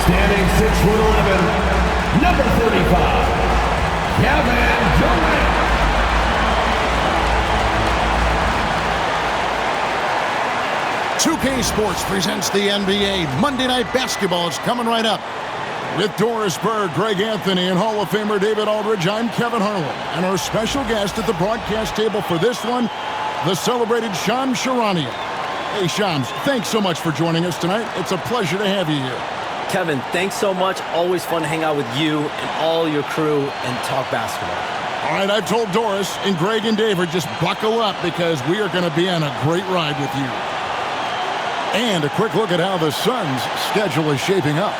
Standing 6'11", number 35, Kevin Durant. 2K Sports presents the NBA. Monday Night Basketball is coming right up. With Doris Burr, Greg Anthony, and Hall of Famer David Aldridge, I'm Kevin Harlan. And our special guest at the broadcast table for this one, the celebrated Shams Charania. Hey, Shams, thanks so much for joining us tonight. It's a pleasure to have you here. Kevin, thanks so much. Always fun to hang out with you and all your crew and talk basketball. All right, I've told Doris and Greg and David, just buckle up because we are going to be on a great ride with you. And a quick look at how the Suns' schedule is shaping up.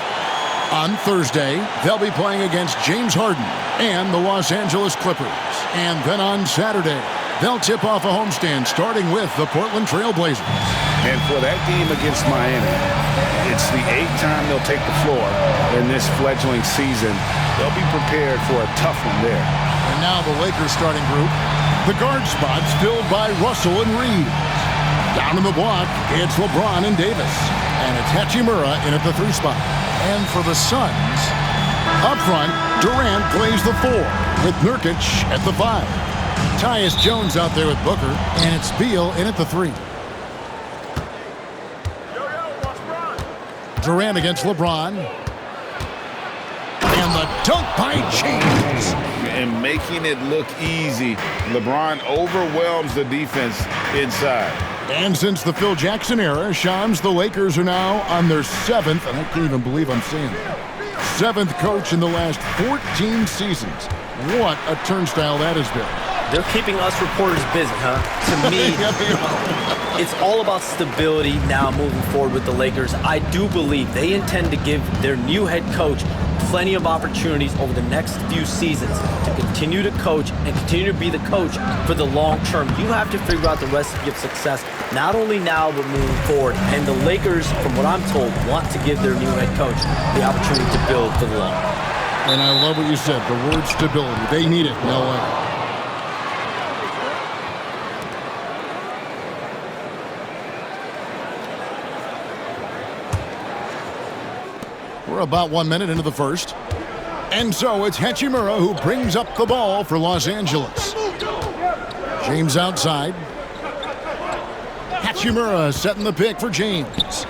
On Thursday, they'll be playing against James Harden and the Los Angeles Clippers. And then on Saturday, they'll tip off a homestand starting with the Portland Trail Blazers. And for that game against Miami, it's the 8th time they'll take the floor in this fledgling season. They'll be prepared for a tough one there. And now the Lakers starting group. The guard spots filled by Russell and Reed. Down in the block, it's LeBron and Davis. And it's Hachimura in at the 3 spot. And for the Suns, up front, Durant plays the 4 with Nurkic at the 5. Tyus Jones out there with Booker, and it's Beal in at the 3. Durant against LeBron. And the dunk by James. And making it look easy, LeBron overwhelms the defense inside. And since the Phil Jackson era, Shams, the Lakers are now on their 7th, and I can't even believe I'm saying that, 7th coach in the last 14 seasons. What a turnstile that has been. They're keeping us reporters busy, huh? To me, it's all about stability now moving forward with the Lakers. I do believe they intend to give their new head coach plenty of opportunities over the next few seasons to continue to coach and continue to be the coach for the long term. You have to figure out the recipe of success, not only now, but moving forward. And the Lakers, from what I'm told, want to give their new head coach the opportunity to build for the long run. And I love what you said, the word stability. They need it in LA. We're about 1 minute into the first. And so it's Hachimura who brings up the ball for Los Angeles. James outside. Hachimura setting the pick for James.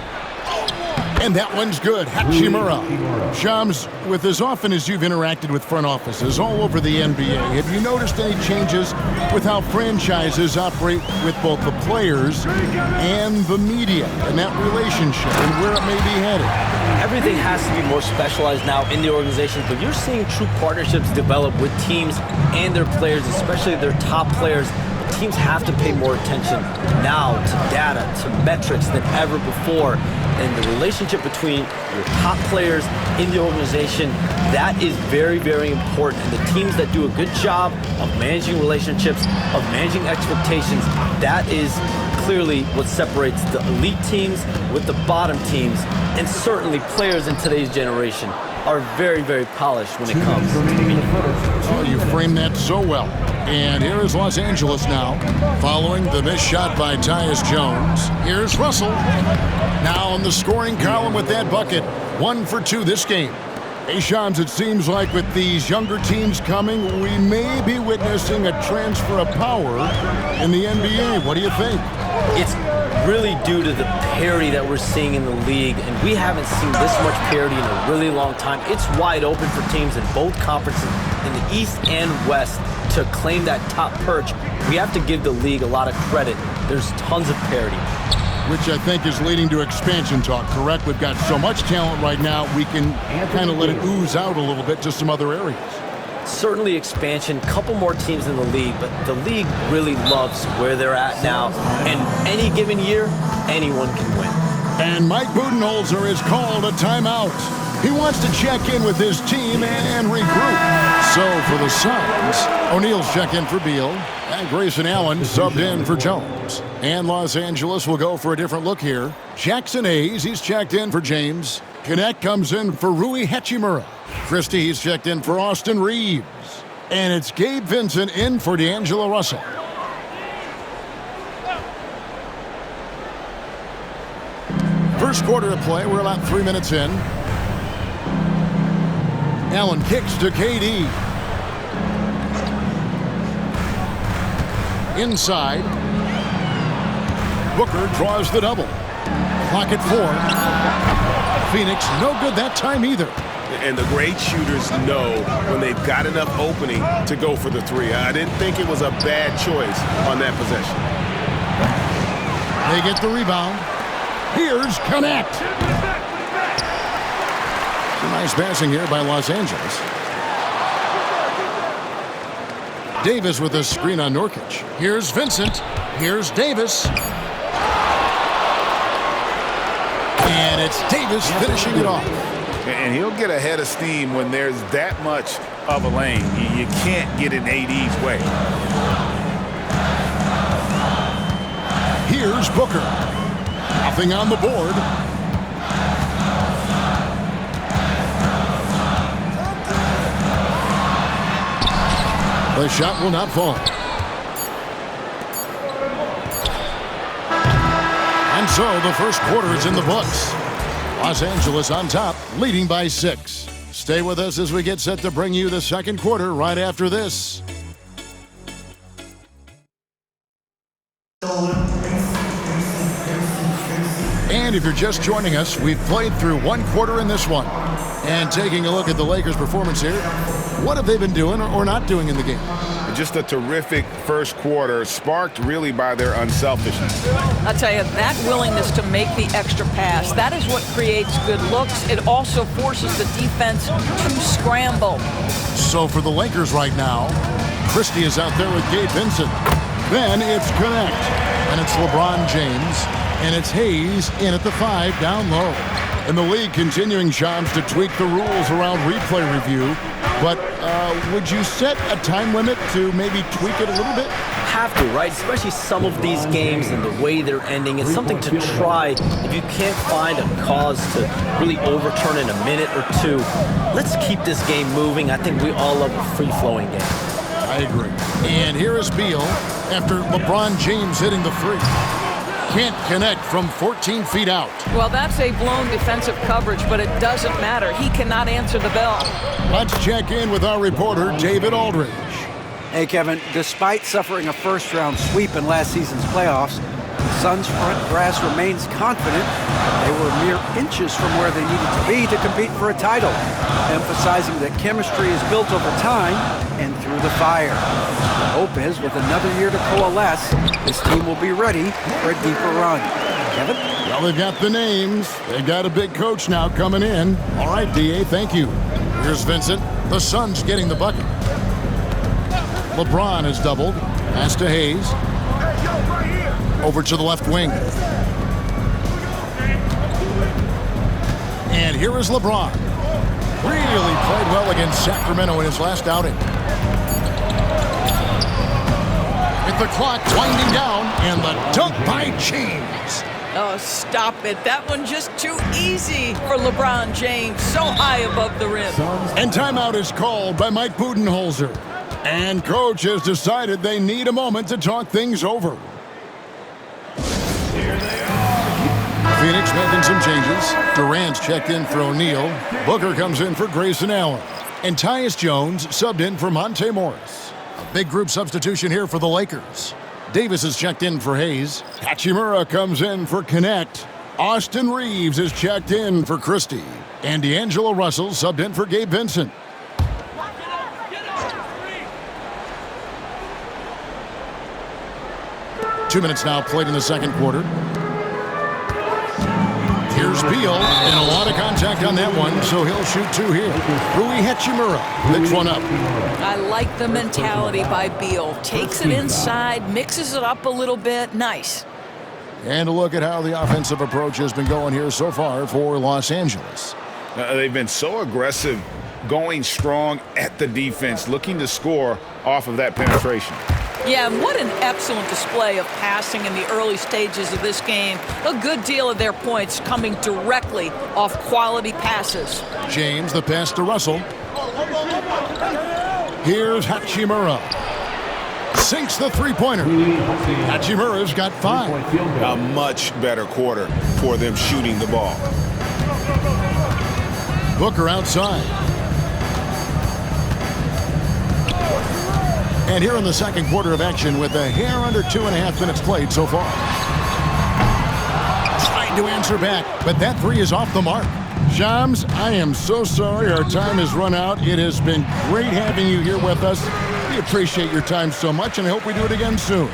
And that one's good. Hachimura. Shams, with as often as you've interacted with front offices all over the NBA, have you noticed any changes with how franchises operate with both the players and the media and that relationship and where it may be headed? Everything has to be more specialized now in the organization, but you're seeing true partnerships develop with teams and their players, especially their top players. Teams have to pay more attention now to data, to metrics than ever before. And the relationship between your top players in the organization, that is very, very important. And the teams that do a good job of managing relationships, of managing expectations, that is clearly what separates the elite teams with the bottom teams. And certainly players in today's generation are very, very polished when it comes to media. Oh, you framed that so well. And here is Los Angeles now, following the missed shot by Tyus Jones. Here's Russell. Now on the scoring column with that bucket. 1 for 2 this game. Hey, Shams, it seems like with these younger teams coming, we may be witnessing a transfer of power in the NBA. What do you think? It's really due to the parity that we're seeing in the league, and we haven't seen this much parity in a really long time. It's wide open for teams in both conferences, in the East and West, to claim that top perch. We have to give the league a lot of credit. There's tons of parity. Which I think is leading to expansion talk, correct? We've got so much talent right now, we can kind of let it ooze out a little bit to some other areas. Certainly expansion, couple more teams in the league, but the league really loves where they're at now. And any given year, anyone can win. And Mike Budenholzer has called a timeout. He wants to check in with his team and regroup. So for the Suns, O'Neal's check in for Beal, and Grayson Allen subbed in for Jones. And Los Angeles will go for a different look here. Jackson Hayes, he's checked in for James. Connect comes in for Rui Hachimura. Christie, he's checked in for Austin Reeves. And it's Gabe Vincent in for D'Angelo Russell. First quarter of play, we're about 3 minutes in. Allen kicks to KD. Inside. Booker draws the double. Clock at 4. Phoenix no good that time either. And the great shooters know when they've got enough opening to go for the three. I didn't think it was a bad choice on that possession. They get the rebound. Here's Connect. Some nice passing here by Los Angeles. Davis with a screen on Nurkic. Here's Vincent. Here's Davis. And it's Davis finishing it off. And he'll get ahead of steam when there's that much of a lane. You can't get in AD's way. Here's Booker. Nothing on the board. The shot will not fall. And so the first quarter is in the books. Los Angeles on top, leading by 6. Stay with us as we get set to bring you the second quarter right after this. And if you're just joining us, we've played through one quarter in this one. And taking a look at the Lakers' performance here, what have they been doing or not doing in the game? Just a terrific first quarter, sparked really by their unselfishness. I'll tell you, that willingness to make the extra pass, that is what creates good looks. It also forces the defense to scramble. So for the Lakers right now, Christie is out there with Gabe Vincent. Then it's Connect, and it's LeBron James, and it's Hayes in at the 5 down low. And the league continuing, Shams, to tweak the rules around replay review. But would you set a time limit to maybe tweak it a little bit? Have to, right? Especially some of these games and the way they're ending. It's something to try. If you can't find a cause to really overturn in a minute or two, let's keep this game moving. I think we all love a free-flowing game. I agree. And here is Beal after LeBron James hitting the 3. Can't connect from 14 feet out. Well, that's a blown defensive coverage, but it doesn't matter. He cannot answer the bell. Let's check in with our reporter, David Aldridge. Hey, Kevin, despite suffering a first-round sweep in last season's playoffs, the Suns' front brass remains confident they were mere inches from where they needed to be to compete for a title, emphasizing that chemistry is built over time and through the fire. The hope is, with another year to coalesce, this team will be ready for a deeper run. Kevin? Well, they've got the names. They've got a big coach now coming in. All right, D.A., thank you. Here's Vincent. The Suns getting the bucket. LeBron is doubled. Pass to Hayes. Over to the left wing. And here is LeBron. Really played well against Sacramento in his last outing. With the clock winding down, and the dunk by James. Oh, stop it. That one just too easy for LeBron James. So high above the rim. And timeout is called by Mike Budenholzer. And coach has decided they need a moment to talk things over. Phoenix making some changes. Durant's checked in for O'Neal. Booker comes in for Grayson Allen. And Tyus Jones subbed in for Monte Morris. A big group substitution here for the Lakers. Davis is checked in for Hayes. Hachimura comes in for Connect. Austin Reeves is checked in for Christie. And D'Angelo Russell subbed in for Gabe Vincent. Two minutes now played in the second quarter. Here's Beal, and a lot of contact on that one, so he'll shoot 2 here. Rui Hachimura picks one up. I like the mentality by Beal. Takes it inside, mixes it up a little bit. Nice. And a look at how the offensive approach has been going here so far for Los Angeles. They've been so aggressive, going strong at the defense, looking to score off of that penetration. Yeah, and what an excellent display of passing in the early stages of this game. A good deal of their points coming directly off quality passes. James, the pass to Russell. Here's Hachimura. Sinks the three-pointer. Hachimura's got 5. A much better quarter for them shooting the ball. Booker outside. And here in the second quarter of action with a hair under 2.5 minutes played so far. Trying to answer back, but that three is off the mark. Shams, I am so sorry our time has run out. It has been great having you here with us. We appreciate your time so much, and I hope we do it again soon.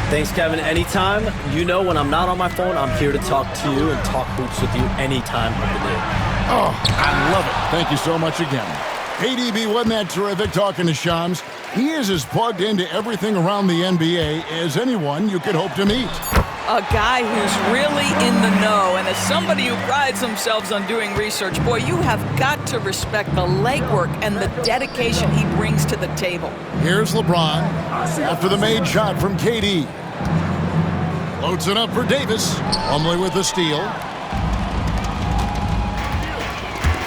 Thanks, Kevin. Anytime. You know when I'm not on my phone, I'm here to talk to you and talk hoops with you anytime of the day. Oh, I love it. Thank you so much again. KDB, wasn't that terrific talking to Shams? He is as plugged into everything around the NBA as anyone you could hope to meet. A guy who's really in the know, and as somebody who prides themselves on doing research, boy, you have got to respect the legwork and the dedication he brings to the table. Here's LeBron after the made shot from KD. Loads it up for Davis. Plumlee with the steal.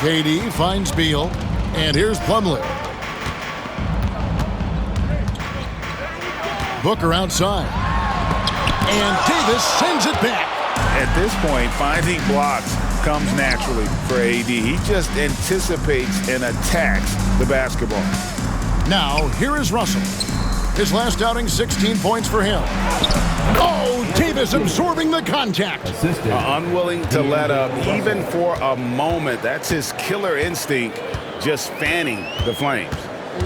KD finds Beal, and here's Plumlee. Booker outside. And Davis sends it back. At this point, finding blocks comes naturally for AD. He just anticipates and attacks the basketball. Now, here is Russell. His last outing, 16 points for him. Oh, Davis absorbing the contact. Unwilling to let up, even for a moment. That's his killer instinct, just fanning the flames.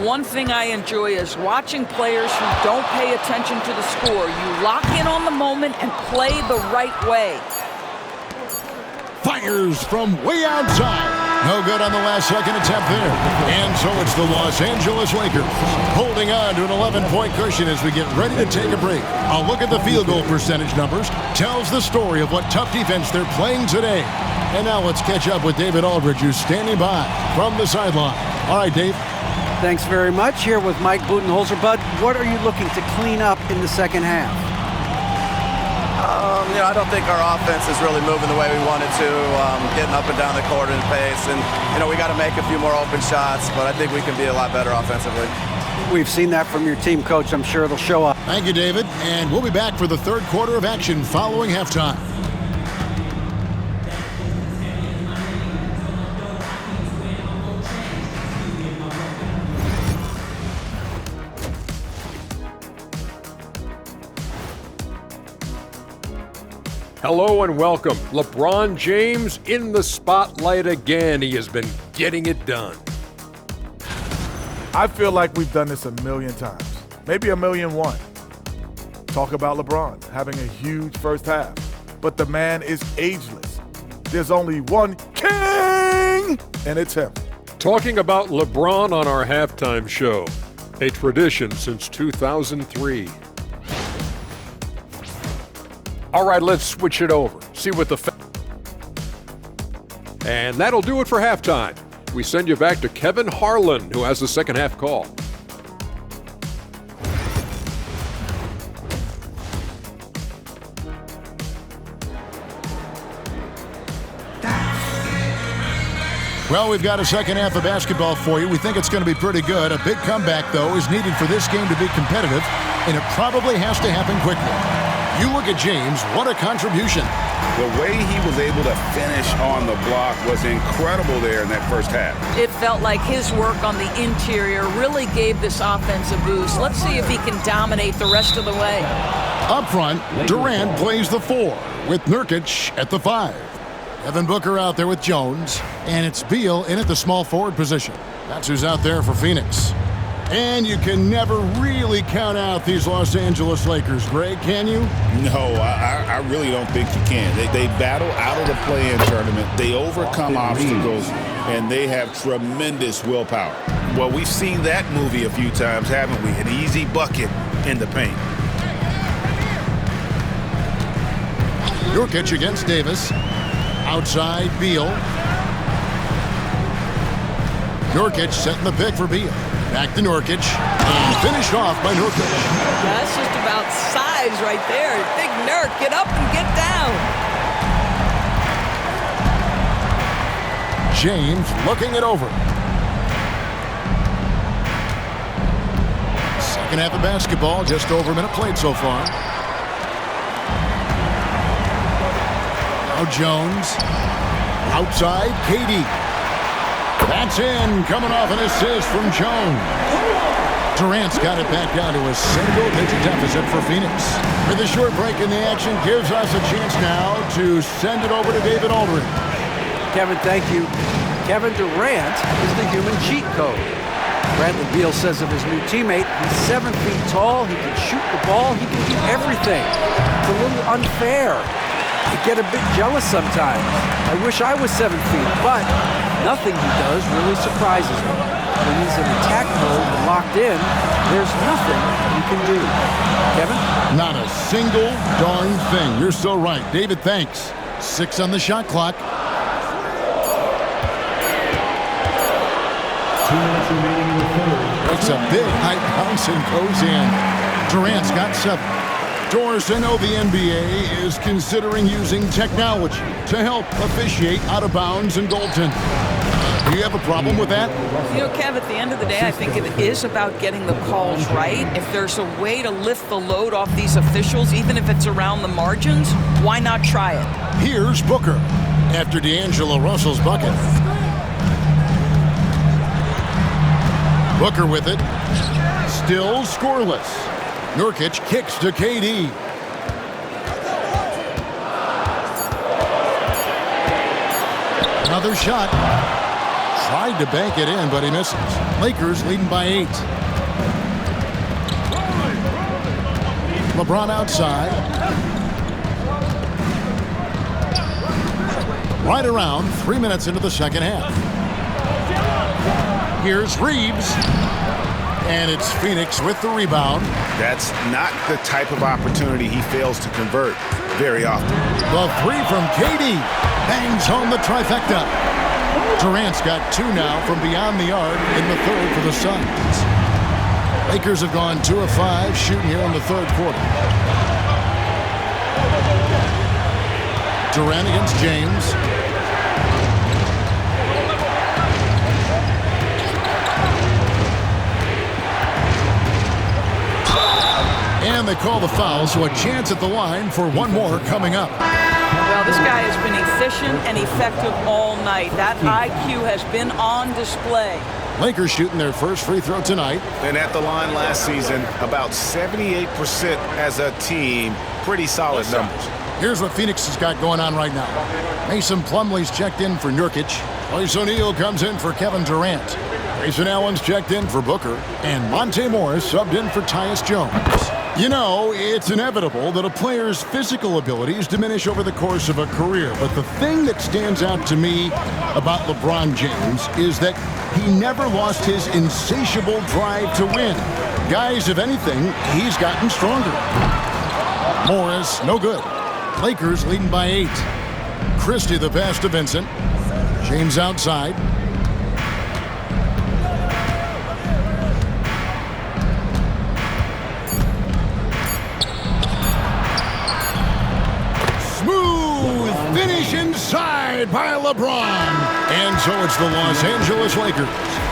One thing I enjoy is watching players who don't pay attention to the score. You lock in on the moment and play the right way. Fires from way outside. No good on the last second attempt there. And so it's the Los Angeles Lakers holding on to an 11-point cushion as we get ready to take a break. A look at the field goal percentage numbers tells the story of what tough defense they're playing today. And now let's catch up with David Aldridge, who's standing by from the sideline. All right, Dave. Thanks very much. Here with Mike Budenholzer. Bud, what are you looking to clean up in the second half? I don't think our offense is really moving the way we wanted to, getting up and down the court in pace. And, we got to make a few more open shots, but I think we can be a lot better offensively. We've seen that from your team, Coach. I'm sure it'll show up. Thank you, David. And we'll be back for the third quarter of action following halftime. Hello and welcome. LeBron James in the spotlight again. He has been getting it done. I feel like we've done this a million times, maybe 1,000,001. Talk about LeBron having a huge first half, but the man is ageless. There's only one king, and it's him. Talking about LeBron on our halftime show, a tradition since 2003. All right, let's switch it over. See what and that'll do it for halftime. We send you back to Kevin Harlan, who has the second half call. Well, we've got a second half of basketball for you. We think it's going to be pretty good. A big comeback, though, is needed for this game to be competitive, and it probably has to happen quickly. You look at James, what a contribution. The way he was able to finish on the block was incredible there in that first half. It felt like his work on the interior really gave this offense a boost. Let's see if he can dominate the rest of the way. Up front, Durant plays the 4 with Nurkic at the 5. Devin Booker out there with Jones, and it's Beal in at the small forward position. That's who's out there for Phoenix. And you can never really count out these Los Angeles Lakers, Greg, can you? No, I really don't think you can. They battle out of the play-in tournament. They overcome obstacles, and they have tremendous willpower. Well, we've seen that movie a few times, haven't we? An easy bucket in the paint. Nurkic against Davis. Outside, Beal. Nurkic setting the pick for Beal. Back to Nurkic, and finished off by Nurkic. That's just about size right there. Big Nurk, get up and get down. James looking it over. Second half of basketball, just over a minute played so far. Now Jones, outside, KD. That's in, coming off an assist from Jones. Durant's got it back down to a single-digit deficit for Phoenix. With a short break in the action gives us a chance now to send it over to David Aldridge. Kevin, thank you. Kevin Durant is the human cheat code. Bradley Beal says of his new teammate, he's 7 feet tall, he can shoot the ball, he can do everything. It's a little unfair. I get a bit jealous sometimes. I wish I was 7 feet, but nothing he does really surprises me. When he's in attack mode and locked in, there's nothing you can do. Kevin? Not a single darn thing. You're so right. David, thanks. 6 on the shot clock. 2 minutes remaining in the third. Makes a big high bounce and goes in. Durant's got 7. Doris, I know the NBA is considering using technology to help officiate out of bounds and goaltending. Do you have a problem with that? You know, Kev, at the end of the day, I think it is about getting the calls right. If there's a way to lift the load off these officials, even if it's around the margins, why not try it? Here's Booker after D'Angelo Russell's bucket. Booker with it. Still scoreless. Nurkic kicks to KD. Another shot. Tried to bank it in, but he misses. Lakers leading by 8. LeBron outside. Right around 3 minutes into the second half. Here's Reeves. And it's Phoenix with the rebound. That's not the type of opportunity he fails to convert very often. The 3 from KD bangs home the trifecta. Durant's got 2 now from beyond the arc in the third for the Suns. Lakers have gone 2 of 5 shooting here in the third quarter. Durant against James. And they call the foul, so a chance at the line for one more coming up. Well, this guy has been efficient and effective all night. That IQ has been on display. Lakers shooting their first free throw tonight. And at the line last season, about 78% as a team. Pretty solid numbers. Here's what Phoenix has got going on right now. Mason Plumlee's checked in for Nurkic. Royce O'Neal comes in for Kevin Durant. Grayson Allen's checked in for Booker. And Monte Morris subbed in for Tyus Jones. You know, it's inevitable that a player's physical abilities diminish over the course of a career. But the thing that stands out to me about LeBron James is that he never lost his insatiable drive to win. Guys, if anything, he's gotten stronger. Morris, no good. Lakers leading by 8. Christie the pass to Vincent. James outside. Finish inside by LeBron. And so it's the Los Angeles Lakers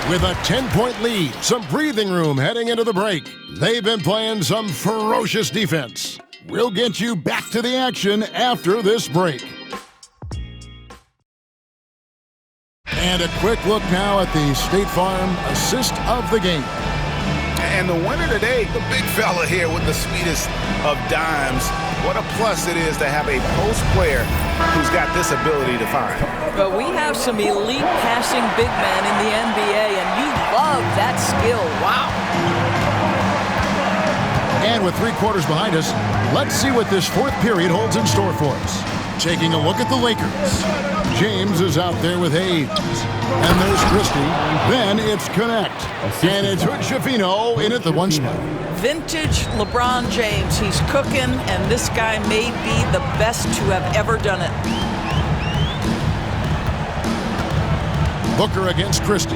with a 10-point lead. Some breathing room heading into the break. They've been playing some ferocious defense. We'll get you back to the action after this break. And a quick look now at the State Farm assist of the game. And the winner today, the big fella here with the sweetest of dimes. What a plus it is to have a post player who's got this ability to find. But we have some elite passing big men in the NBA, and you love that skill. Wow. And with 3 quarters behind us, let's see what this fourth period holds in store for us. Taking a look at the Lakers. James is out there with Hayes. And there's Christie. Then it's Connect. And it's Hood-Schifino in at the 1 spot. Vintage LeBron James. He's cooking, and this guy may be the best to have ever done it. Booker against Christie.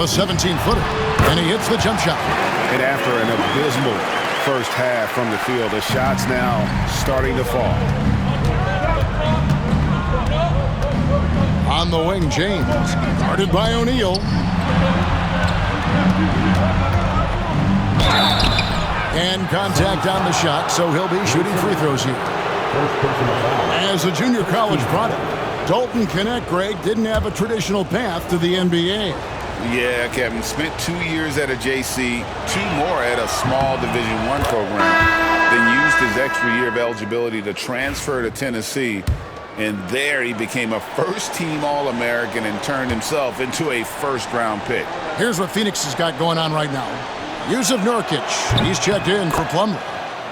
The 17-footer. And he hits the jump shot. And after an abysmal first half from the field, the shots now starting to fall. On the wing, James. Guarded by O'Neal. And contact on the shot, so he'll be shooting free throws here. As a junior college product, Dalton Connect, Greg, didn't have a traditional path to the NBA. Yeah, Kevin, spent 2 years at a JC, 2 more at a small Division I program, then used his extra year of eligibility to transfer to Tennessee, and there he became a first-team All-American and turned himself into a first-round pick. Here's what Phoenix has got going on right now. Yusuf Nurkic, he's checked in for Plumlee.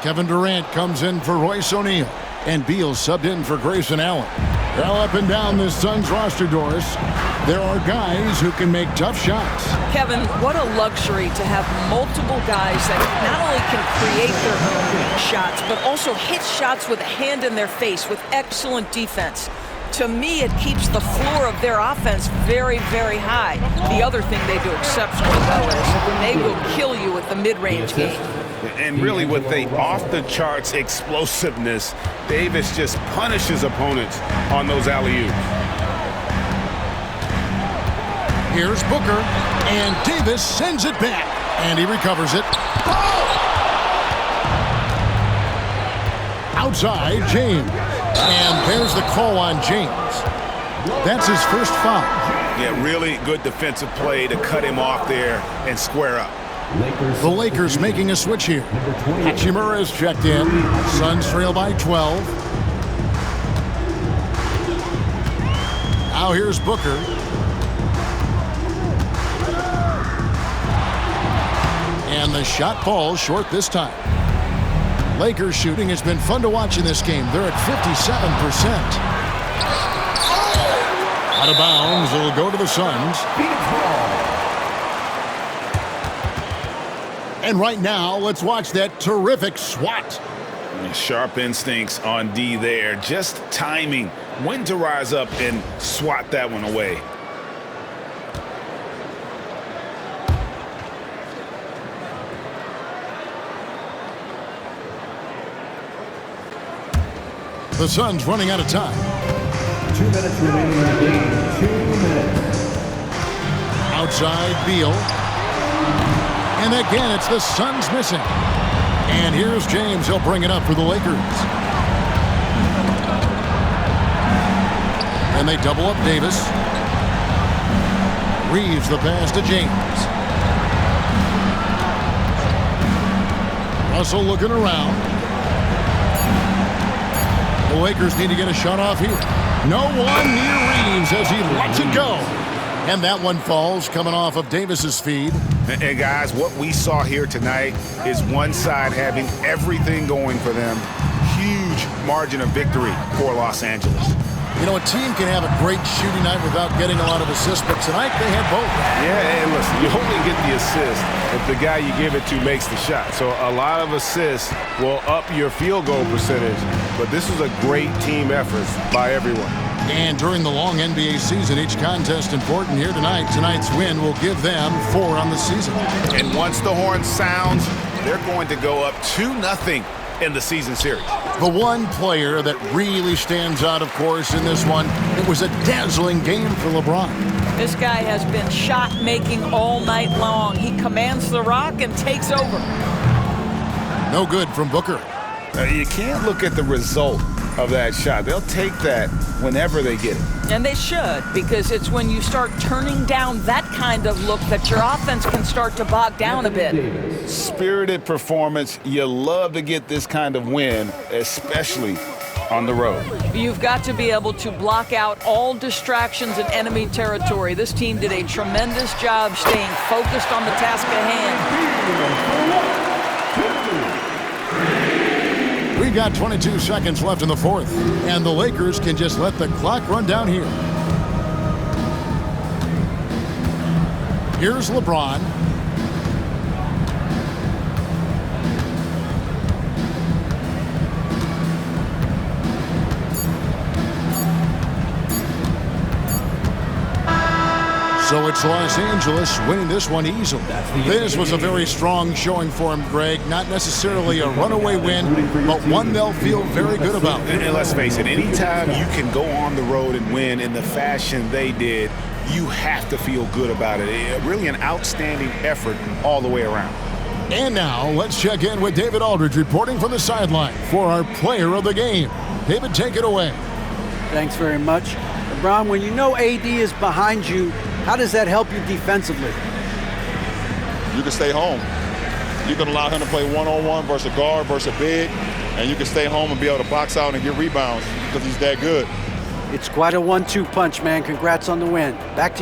Kevin Durant comes in for Royce O'Neal, and Beal subbed in for Grayson Allen. Well, up and down the Suns roster, Doris, there are guys who can make tough shots. Kevin, what a luxury to have multiple guys that not only can create their own shots, but also hit shots with a hand in their face with excellent defense. To me, it keeps the floor of their offense very, very high. The other thing they do exceptionally well is they will kill you with the mid-range game. And really with the off-the-charts explosiveness, Davis just punishes opponents on those alley-oops. Here's Booker, and Davis sends it back, and he recovers it. Outside, James. And there's the call on James. That's his first foul. Yeah, really good defensive play to cut him off there and square up. The Lakers making a switch here. Hachimura is checked in. Suns trail by 12. Now here's Booker. And the shot falls short this time. Lakers shooting has been fun to watch in this game. They're at 57%. Out of bounds, it'll go to the Suns. And right now, let's watch that terrific swat. Sharp instincts on D there. Just timing when to rise up and swat that one away. The Suns running out of time. 2 minutes remaining in the game. 2 minutes. Outside, Beal. And again, it's the Suns missing. And here's James. He'll bring it up for the Lakers. And they double up Davis. Reeves the pass to James. Russell looking around. The Lakers need to get a shot off here. No one near Reeves as he lets it go. And that one falls coming off of Davis's feed. And guys, what we saw here tonight is one side having everything going for them. Huge margin of victory for Los Angeles. You know, a team can have a great shooting night without getting a lot of assists, but tonight they had both. Yeah, and listen, you only get the assist if the guy you give it to makes the shot. So a lot of assists will up your field goal percentage, but this was a great team effort by everyone. And during the long NBA season, each contest important here tonight. Tonight's win will give them 4 on the season. And once the horn sounds, they're going to go up 2-0 in the season series. The one player that really stands out, of course, in this one, it was a dazzling game for LeBron. This guy has been shot-making all night long. He commands the rock and takes over. No good from Booker. You can't look at the result of that shot. They'll take that whenever they get it. And they should, because it's when you start turning down that kind of look that your offense can start to bog down a bit. Spirited performance. You love to get this kind of win, especially on the road. You've got to be able to block out all distractions in enemy territory. This team did a tremendous job staying focused on the task at hand. We got 22 seconds left in the fourth, and the Lakers can just let the clock run down here. Here's LeBron. So it's Los Angeles winning this one easily. This was a very strong showing for him, Greg. Not necessarily a runaway win, but one they'll feel very good about. And let's face it, anytime you can go on the road and win in the fashion they did, you have to feel good about it. Really an outstanding effort all the way around. And now let's check in with David Aldridge reporting from the sideline for our player of the game. David, take it away. Thanks very much. LeBron, when you know AD is behind you, how does that help you defensively? You can stay home. You can allow him to play one-on-one versus a guard versus a big, and you can stay home and be able to box out and get rebounds because he's that good. It's quite a 1-2 punch, man. Congrats on the win. Back to